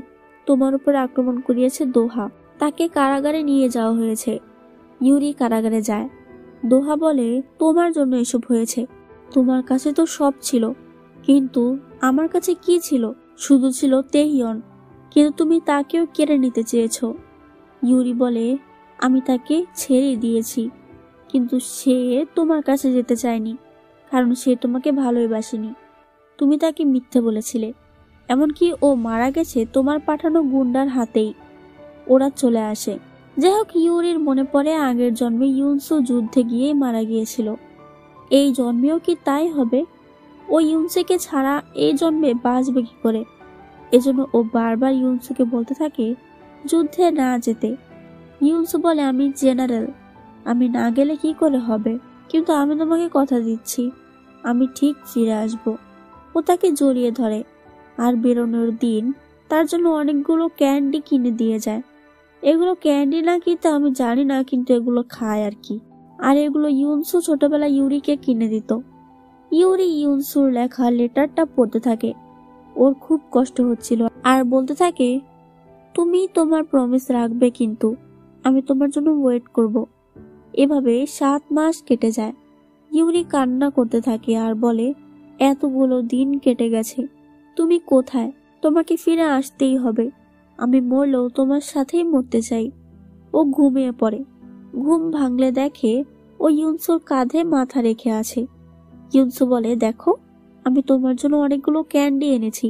তোমার উপর আক্রমণ করিয়েছে দোহা, তাকে কারাগারে নিয়ে যাওয়া হয়েছে। ইউরি কারাগারে যায়। দোহা বলে, তোমার জন্য এসব হয়েছে, তোমার কাছে তো সব ছিল, কিন্তু আমার কাছে কি ছিল? শুধু ছিল তেহিয়ন, কিন্তু তুমি তাকেও কেড়ে নিতে চেয়েছ। ইউরি বলে, আমি তাকে ছেড়ে দিয়েছি, কিন্তু সে তোমার কাছে যেতে চায়নি, কারণ সে তোমাকে ভালোবাসেনি। তুমি তাকে মিথ্যে বলেছিলে, এমনকি ও মারা গেছে তোমার পাঠানো গুন্ডার হাতেই। ওরা চলে আসে। যাই হোক, ইউরির মনে পড়ে আগের জন্মে ইউনসু যুদ্ধে গিয়ে মারা গিয়েছিল। এই জন্মেও কি তাই হবে? ও ইউনসুকে ছাড়া এই জন্মে বাঁচবে কি করে? এজন্য ও বারবার ইউনসুকে বলতে থাকে যুদ্ধে না যেতে। ইউনসু বলে, আমি জেনারেল, আমি না গেলে কি করে হবে, কিন্তু আমি তোমাকে কথা দিচ্ছি, আমি ঠিক ফিরে আসব। ও তাকে জড়িয়ে ধরে আর বেরোনোর দিন তার জন্য অনেকগুলো ক্যান্ডি কিনে দিয়ে যায়। এগুলো ক্যান্ডি না কি তা আমি জানি না, কিন্তু এগুলো খায় আর কি। আর এগুলো ইউনসু ছোটবেলা ইউরিকে কিনে দিত। ইউরি ইউনসুর লেখা লেটারটা পড়তে থাকে। ওর খুব কষ্ট হচ্ছিল আর বলতে থাকে, তুমি তোমার প্রমিস রাখবে, কিন্তু আমি তোমার জন্য ওয়েট করব। এভাবে 7 মাস কেটে যায়। ইউরি কান্না করতে থাকে আর বলে, এতগুলো দিন কেটে গেছে, তুমি কোথায়? তোমাকে ফিরে আসতেই হবে। আমি মরলেও তোমার সাথেই মরতে চাই। ও ঘুমিয়ে পড়ে। ঘুম ভাঙলে দেখে ও ইউনসুর কাঁধে মাথা রেখে আছে। ইউনসু বলে, দেখো, আমি তোমার জন্য অনেকগুলো ক্যান্ডি এনেছি।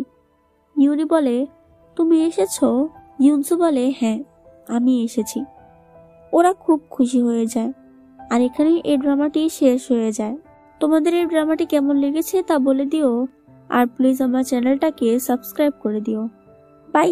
ইউরি বলে, তুমি এসেছো? ইউনসু বলে, হ্যাঁ, আমি এসেছি। ওরা খুব খুশি হয়ে যায়। আর এখানে এই ড্রামাটি শেষ হয়ে যায়। তোমাদের এই ড্রামাটি কেমন লেগেছে তা বলে দিও, আর প্লিজ আমার চ্যানেলটাকে সাবস্ক্রাইব করে দিও। বাই।